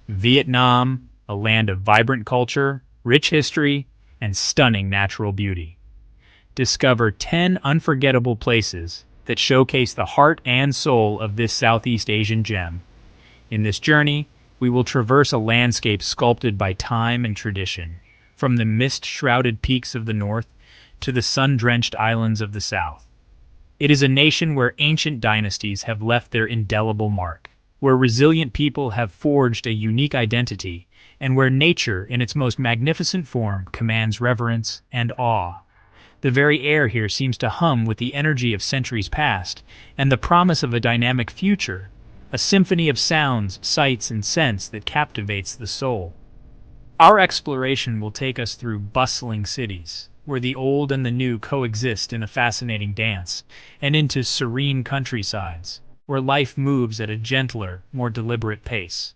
Vietnam, a land of vibrant culture, rich history, and stunning natural beauty. Discover 10 unforgettable places that showcase the heart and soul of this Southeast Asian gem. In this journey, we will traverse a landscape sculpted by time and tradition, from the mist-shrouded peaks of the north to the sun-drenched islands of the south. It is a nation where ancient dynasties have left their indelible mark, where resilient people have forged a unique identity, and where nature, in its most magnificent form, commands reverence and awe. The very air here seems to hum with the energy of centuries past, and the promise of a dynamic future, a symphony of sounds, sights, and scents that captivates the soul. Our exploration will take us through bustling cities, where the old and the new coexist in a fascinating dance, and into serene countrysides, where life moves at a gentler, more deliberate pace.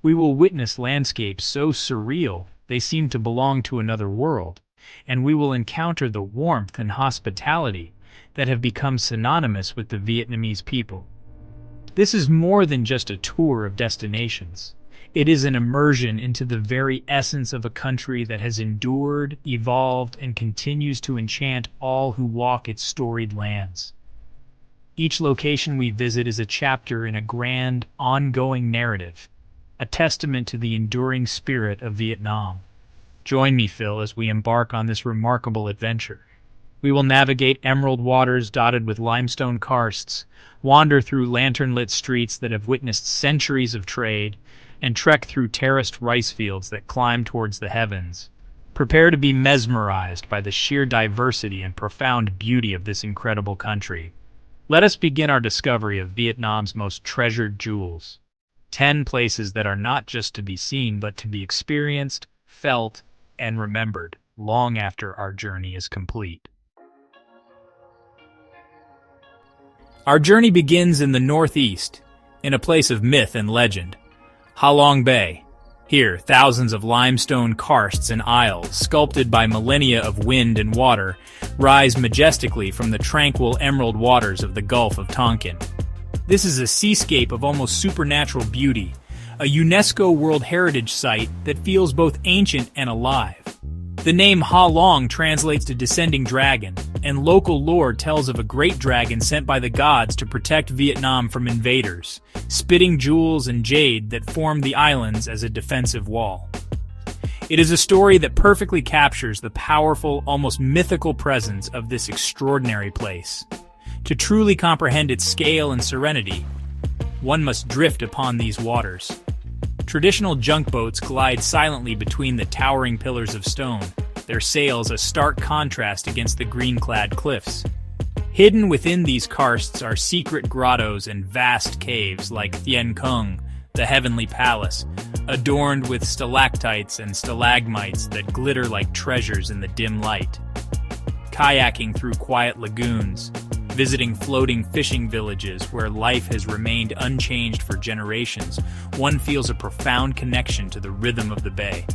We will witness landscapes so surreal they seem to belong to another world, and we will encounter the warmth and hospitality that have become synonymous with the Vietnamese people. This is more than just a tour of destinations. It is an immersion into the very essence of a country that has endured, evolved, and continues to enchant all who walk its storied lands. Each location we visit is a chapter in a grand, ongoing narrative, a testament to the enduring spirit of Vietnam. Join me, Phil, as we embark on this remarkable adventure. We will navigate emerald waters dotted with limestone karsts, wander through lantern-lit streets that have witnessed centuries of trade, and trek through terraced rice fields that climb towards the heavens. Prepare to be mesmerized by the sheer diversity and profound beauty of this incredible country. Let us begin our discovery of Vietnam's most treasured jewels. 10 places that are not just to be seen, but to be experienced, felt, and remembered long after our journey is complete. Our journey begins in the northeast, in a place of myth and legend, Ha Long Bay. Here, thousands of limestone karsts and isles, sculpted by millennia of wind and water, rise majestically from the tranquil emerald waters of the Gulf of Tonkin. This is a seascape of almost supernatural beauty, a UNESCO World Heritage Site that feels both ancient and alive. The name Ha Long translates to descending dragon, and local lore tells of a great dragon sent by the gods to protect Vietnam from invaders, spitting jewels and jade that formed the islands as a defensive wall. It is a story that perfectly captures the powerful, almost mythical presence of this extraordinary place. To truly comprehend its scale and serenity, one must drift upon these waters. Traditional junk boats glide silently between the towering pillars of stone, their sails a stark contrast against the green-clad cliffs. Hidden within these karsts are secret grottos and vast caves like Thien Kung, the Heavenly Palace, adorned with stalactites and stalagmites that glitter like treasures in the dim light. Kayaking through quiet lagoons, visiting floating fishing villages where life has remained unchanged for generations, one feels a profound connection to the rhythm of the bay.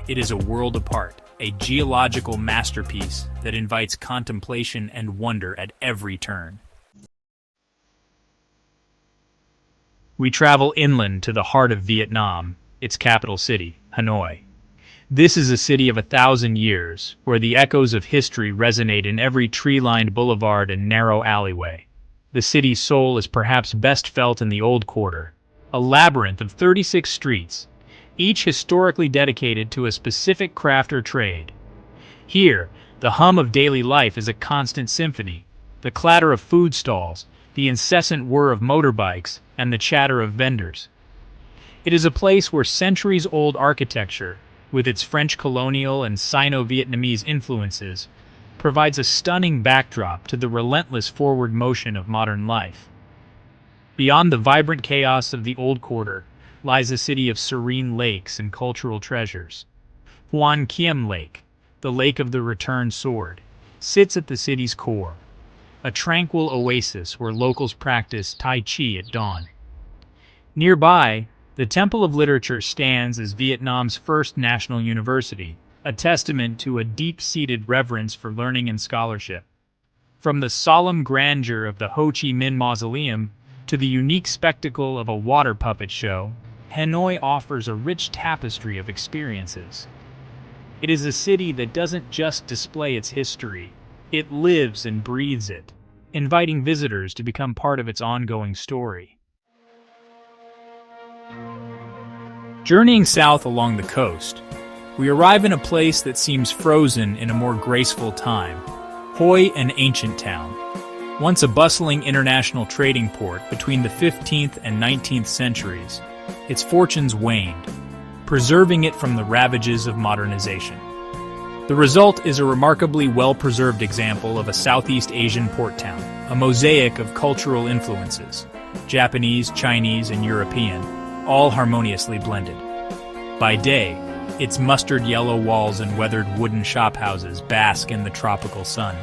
It is a world apart, a geological masterpiece that invites contemplation and wonder at every turn. We travel inland to the heart of Vietnam, its capital city, Hanoi. This is a city of 1,000 years, where the echoes of history resonate in every tree-lined boulevard and narrow alleyway. The city's soul is perhaps best felt in the Old Quarter, a labyrinth of 36 streets, each historically dedicated to a specific craft or trade. Here, the hum of daily life is a constant symphony, the clatter of food stalls, the incessant whir of motorbikes, and the chatter of vendors. It is a place where centuries-old architecture, with its French colonial and Sino-Vietnamese influences, provides a stunning backdrop to the relentless forward motion of modern life. Beyond the vibrant chaos of the Old Quarter lies a city of serene lakes and cultural treasures. Hoan Kiem Lake, the Lake of the Returned Sword, sits at the city's core, a tranquil oasis where locals practice Tai Chi at dawn. Nearby, the Temple of Literature stands as Vietnam's first national university, a testament to a deep-seated reverence for learning and scholarship. From the solemn grandeur of the Ho Chi Minh Mausoleum to the unique spectacle of a water puppet show, Hanoi offers a rich tapestry of experiences. It is a city that doesn't just display its history, it lives and breathes it, inviting visitors to become part of its ongoing story. Journeying south along the coast, we arrive in a place that seems frozen in a more graceful time, Hoi, an ancient town. Once a bustling international trading port between the 15th and 19th centuries, its fortunes waned, preserving it from the ravages of modernization. The result is a remarkably well-preserved example of a Southeast Asian port town, a mosaic of cultural influences, Japanese, Chinese, and European, all harmoniously blended. By day, its mustard yellow walls and weathered wooden shophouses bask in the tropical sun,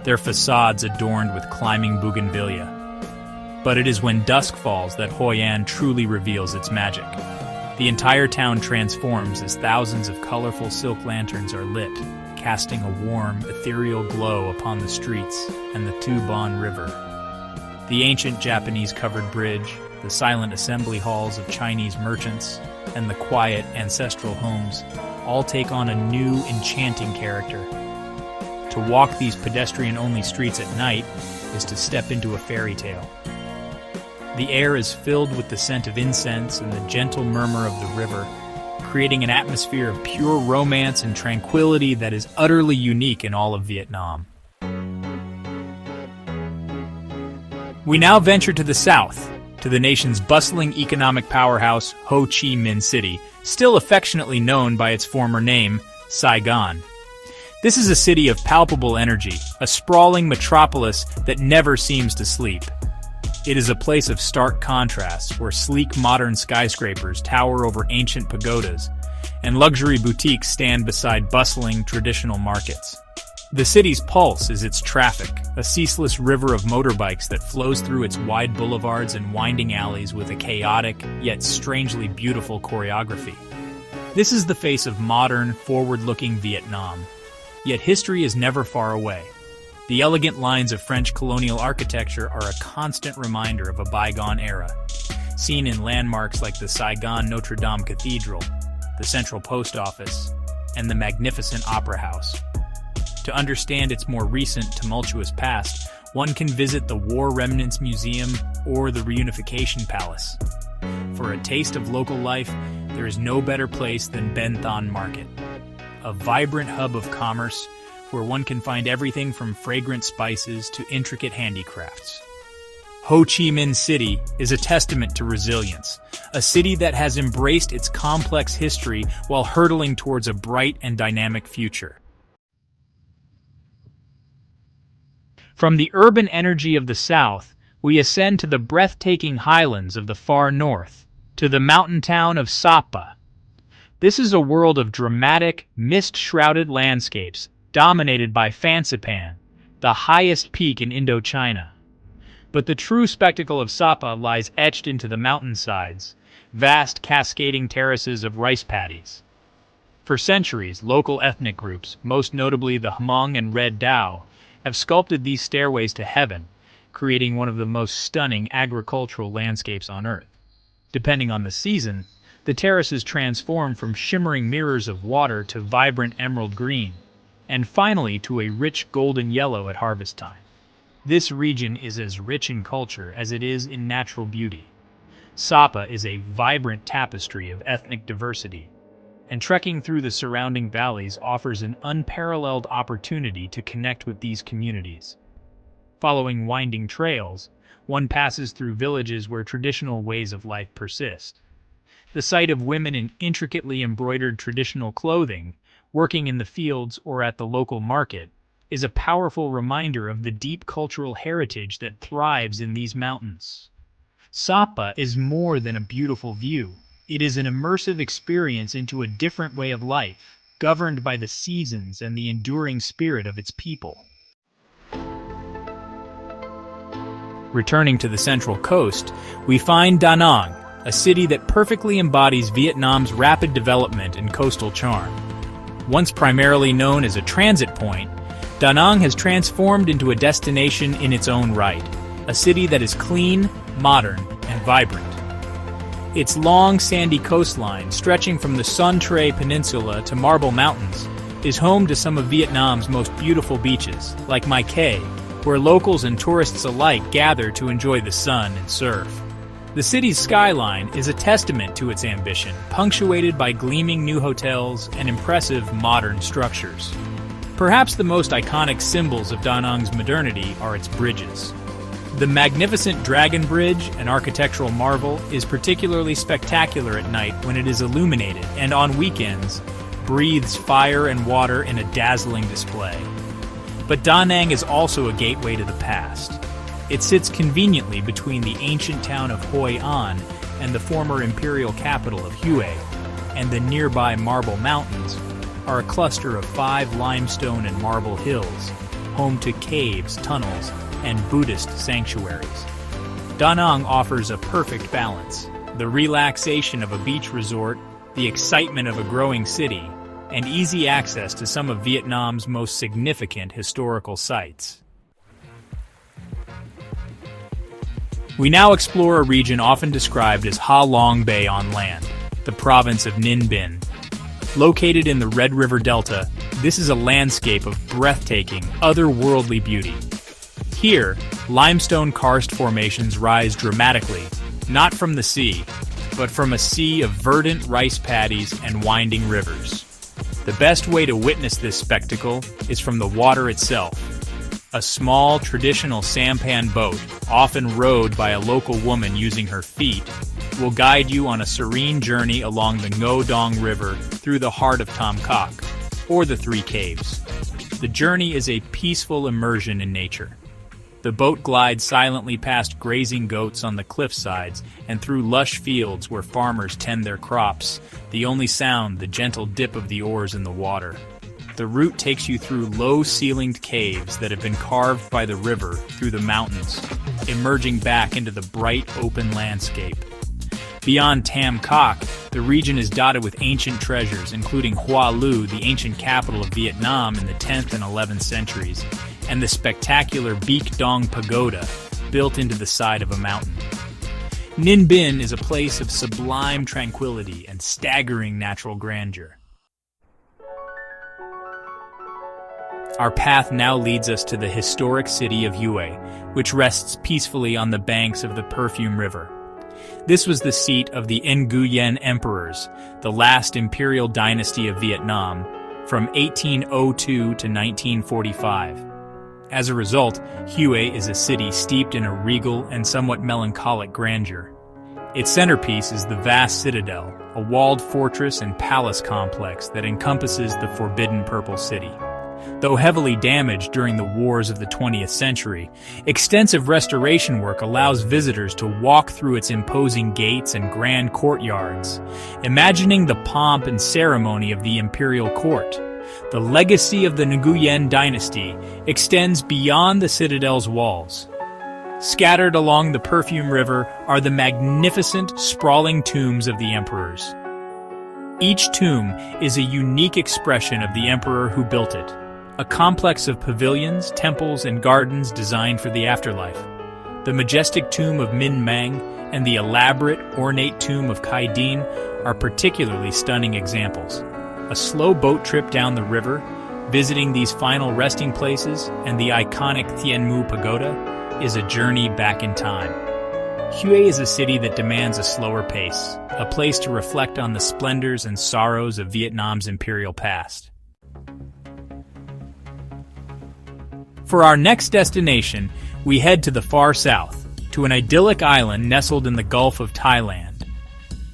their facades adorned with climbing bougainvillea. But it is when dusk falls that Hoi An truly reveals its magic. The entire town transforms as thousands of colorful silk lanterns are lit, casting a warm, ethereal glow upon the streets and the Tu-Bon River. The ancient Japanese-covered bridge, the silent assembly halls of Chinese merchants, and the quiet, ancestral homes all take on a new, enchanting character. To walk these pedestrian-only streets at night is to step into a fairy tale. The air is filled with the scent of incense and the gentle murmur of the river, creating an atmosphere of pure romance and tranquility that is utterly unique in all of Vietnam. We now venture to the south, to the nation's bustling economic powerhouse, Ho Chi Minh City, still affectionately known by its former name, Saigon. This is a city of palpable energy, a sprawling metropolis that never seems to sleep. It is a place of stark contrasts where sleek modern skyscrapers tower over ancient pagodas, and luxury boutiques stand beside bustling traditional markets. The city's pulse is its traffic, a ceaseless river of motorbikes that flows through its wide boulevards and winding alleys with a chaotic, yet strangely beautiful choreography. This is the face of modern, forward-looking Vietnam. Yet history is never far away. The elegant lines of French colonial architecture are a constant reminder of a bygone era, seen in landmarks like the Saigon Notre Dame Cathedral, the Central Post Office, and the magnificent Opera House. To understand its more recent, tumultuous past, one can visit the War Remnants Museum or the Reunification Palace. For a taste of local life, there is no better place than Ben Thanh Market, a vibrant hub of commerce where one can find everything from fragrant spices to intricate handicrafts. Ho Chi Minh City is a testament to resilience, a city that has embraced its complex history while hurtling towards a bright and dynamic future. From the urban energy of the south, we ascend to the breathtaking highlands of the far north, to the mountain town of Sapa. This is a world of dramatic, mist-shrouded landscapes dominated by Fansipan, the highest peak in Indochina. But the true spectacle of Sapa lies etched into the mountainsides, vast cascading terraces of rice paddies. For centuries, local ethnic groups, most notably the Hmong and Red Dao, have sculpted these stairways to heaven, creating one of the most stunning agricultural landscapes on Earth. Depending on the season, the terraces transform from shimmering mirrors of water to vibrant emerald green, and finally to a rich golden yellow at harvest time. This region is as rich in culture as it is in natural beauty. Sapa is a vibrant tapestry of ethnic diversity, and trekking through the surrounding valleys offers an unparalleled opportunity to connect with these communities. Following winding trails, one passes through villages where traditional ways of life persist. The sight of women in intricately embroidered traditional clothing, working in the fields or at the local market, is a powerful reminder of the deep cultural heritage that thrives in these mountains. Sapa is more than a beautiful view. It is an immersive experience into a different way of life, governed by the seasons and the enduring spirit of its people. Returning to the central coast, we find Da Nang, a city that perfectly embodies Vietnam's rapid development and coastal charm. Once primarily known as a transit point, Da Nang has transformed into a destination in its own right, a city that is clean, modern, and vibrant. Its long, sandy coastline, stretching from the Son Tre Peninsula to Marble Mountains, is home to some of Vietnam's most beautiful beaches, like Mai Khe, where locals and tourists alike gather to enjoy the sun and surf. The city's skyline is a testament to its ambition, punctuated by gleaming new hotels and impressive modern structures. Perhaps the most iconic symbols of Da Nang's modernity are its bridges. The magnificent Dragon Bridge, an architectural marvel, is particularly spectacular at night when it is illuminated and on weekends breathes fire and water in a dazzling display. But Da Nang is also a gateway to the past. It sits conveniently between the ancient town of Hoi An and the former imperial capital of Hue, and the nearby Marble Mountains are a cluster of 5 limestone and marble hills, home to caves, tunnels, and Buddhist sanctuaries. Da Nang offers a perfect balance: the relaxation of a beach resort, the excitement of a growing city, and easy access to some of Vietnam's most significant historical sites. We now explore a region often described as Ha Long Bay on land, the province of Ninh Binh. Located in the Red River Delta, this is a landscape of breathtaking, otherworldly beauty. Here, limestone karst formations rise dramatically, not from the sea, but from a sea of verdant rice paddies and winding rivers. The best way to witness this spectacle is from the water itself. A small, traditional sampan boat, often rowed by a local woman using her feet, will guide you on a serene journey along the Ngo Dong River through the heart of Tam Kak, or the Three Caves. The journey is a peaceful immersion in nature. The boat glides silently past grazing goats on the cliffsides and through lush fields where farmers tend their crops, the only sound the gentle dip of the oars in the water. The route takes you through low-ceilinged caves that have been carved by the river through the mountains, emerging back into the bright, open landscape. Beyond Tam Kak, the region is dotted with ancient treasures, including Hoa Lu, the ancient capital of Vietnam in the 10th and 11th centuries, and the spectacular Bic Dong Pagoda, built into the side of a mountain. Ninh Binh is a place of sublime tranquility and staggering natural grandeur. Our path now leads us to the historic city of Hue, which rests peacefully on the banks of the Perfume River. This was the seat of the Nguyen emperors, the last imperial dynasty of Vietnam, from 1802 to 1945. As a result, Hue is a city steeped in a regal and somewhat melancholic grandeur. Its centerpiece is the vast citadel, a walled fortress and palace complex that encompasses the forbidden Purple City. Though heavily damaged during the wars of the 20th century, extensive restoration work allows visitors to walk through its imposing gates and grand courtyards, imagining the pomp and ceremony of the imperial court. The legacy of the Nguyen dynasty extends beyond the citadel's walls. Scattered along the Perfume River are the magnificent, sprawling tombs of the emperors. Each tomb is a unique expression of the emperor who built it, a complex of pavilions, temples, and gardens designed for the afterlife. The majestic tomb of Min Mang and the elaborate, ornate tomb of Khai Dinh are particularly stunning examples. A slow boat trip down the river, visiting these final resting places and the iconic Thien Mu Pagoda, is a journey back in time. Hue is a city that demands a slower pace, a place to reflect on the splendors and sorrows of Vietnam's imperial past. For our next destination, we head to the far south, to an idyllic island nestled in the Gulf of Thailand.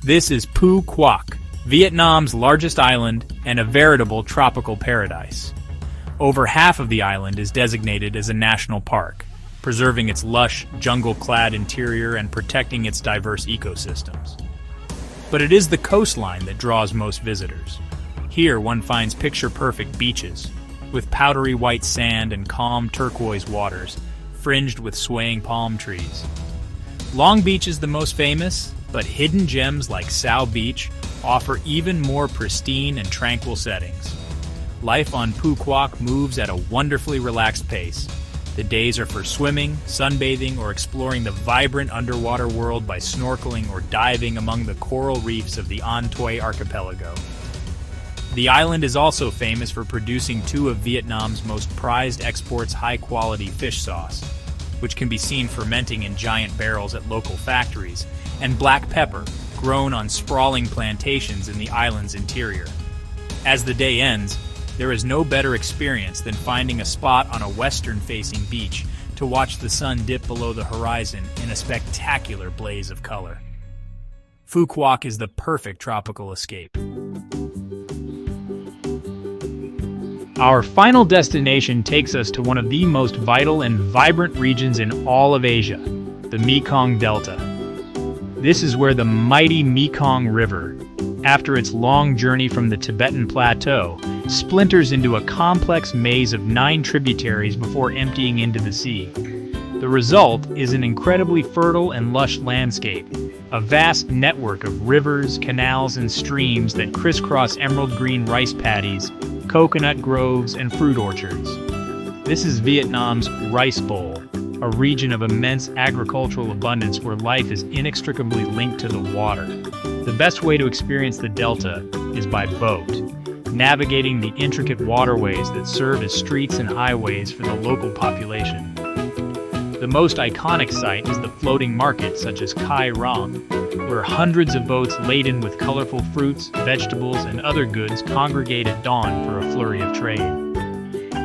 This is Phu Quoc, Vietnam's largest island and a veritable tropical paradise. Over half of the island is designated as a national park, preserving its lush, jungle-clad interior and protecting its diverse ecosystems. But it is the coastline that draws most visitors. Here one finds picture-perfect beaches, with powdery white sand and calm turquoise waters, fringed with swaying palm trees. Long Beach is the most famous, but hidden gems like Sao Beach offer even more pristine and tranquil settings. Life on Phu Quoc moves at a wonderfully relaxed pace, The days are for swimming, sunbathing, or exploring the vibrant underwater world by snorkeling or diving among the coral reefs of the Antoi archipelago. The island is also famous for producing two of Vietnam's most prized exports, high-quality fish sauce, which can be seen fermenting in giant barrels at local factories, and black pepper, grown on sprawling plantations in the island's interior. As the day ends, there is no better experience than finding a spot on a western-facing beach to watch the sun dip below the horizon in a spectacular blaze of color. Phu Quoc is the perfect tropical escape. Our final destination takes us to one of the most vital and vibrant regions in all of Asia, the Mekong Delta. This is where the mighty Mekong River, after its long journey from the Tibetan Plateau, splinters into a complex maze of 9 tributaries before emptying into the sea. The result is an incredibly fertile and lush landscape, a vast network of rivers, canals, and streams that crisscross emerald green rice paddies, coconut groves, and fruit orchards. This is Vietnam's Rice Bowl, a region of immense agricultural abundance where life is inextricably linked to the water. The best way to experience the delta is by boat, navigating the intricate waterways that serve as streets and highways for the local population. The most iconic sight is the floating market such as Kai Rong, where hundreds of boats laden with colorful fruits, vegetables, and other goods congregate at dawn for a flurry of trade.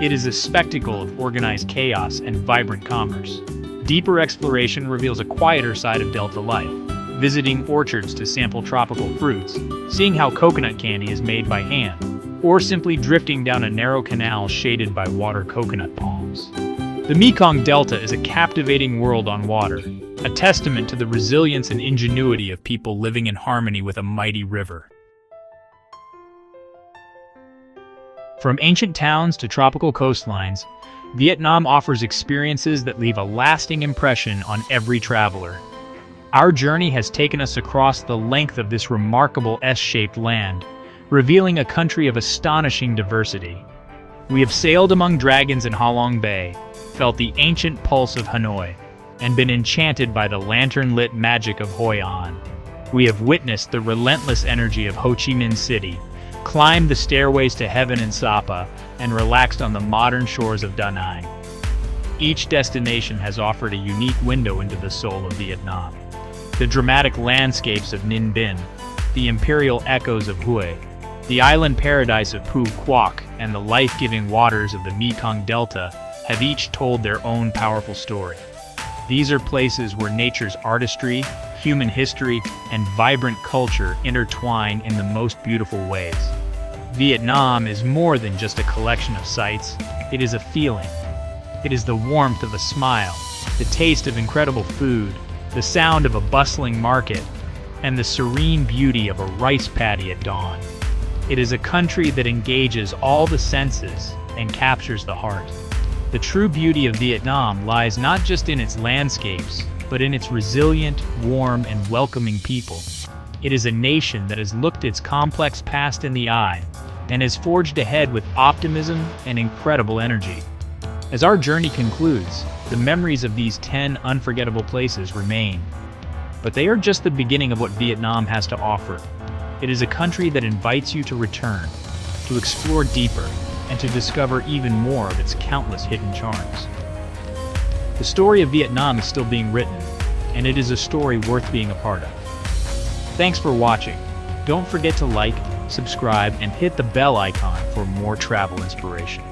It is a spectacle of organized chaos and vibrant commerce. Deeper exploration reveals a quieter side of Delta life, visiting orchards to sample tropical fruits, seeing how coconut candy is made by hand, or simply drifting down a narrow canal shaded by water coconut palms. The Mekong Delta is a captivating world on water, a testament to the resilience and ingenuity of people living in harmony with a mighty river. From ancient towns to tropical coastlines, Vietnam offers experiences that leave a lasting impression on every traveler. Our journey has taken us across the length of this remarkable S-shaped land, revealing a country of astonishing diversity. We have sailed among dragons in Ha Long Bay, felt the ancient pulse of Hanoi, and been enchanted by the lantern-lit magic of Hoi An. We have witnessed the relentless energy of Ho Chi Minh City, climbed the stairways to heaven in Sapa, and relaxed on the modern shores of Da Nang. Each destination has offered a unique window into the soul of Vietnam. The dramatic landscapes of Ninh Binh, the imperial echoes of Hue, the island paradise of Phu Quoc, and the life-giving waters of the Mekong Delta have each told their own powerful story. These are places where nature's artistry, human history, and vibrant culture intertwine in the most beautiful ways. Vietnam is more than just a collection of sights, it is a feeling. It is the warmth of a smile, the taste of incredible food, the sound of a bustling market, and the serene beauty of a rice paddy at dawn. It is a country that engages all the senses and captures the heart. The true beauty of Vietnam lies not just in its landscapes, but in its resilient, warm, and welcoming people. It is a nation that has looked its complex past in the eye and has forged ahead with optimism and incredible energy. As our journey concludes, the memories of these 10 unforgettable places remain. But they are just the beginning of what Vietnam has to offer. It is a country that invites you to return, to explore deeper, and to discover even more of its countless hidden charms. The story of Vietnam is still being written, and it is a story worth being a part of. Thanks for watching. Don't forget to like, subscribe, and hit the bell icon for more travel inspiration.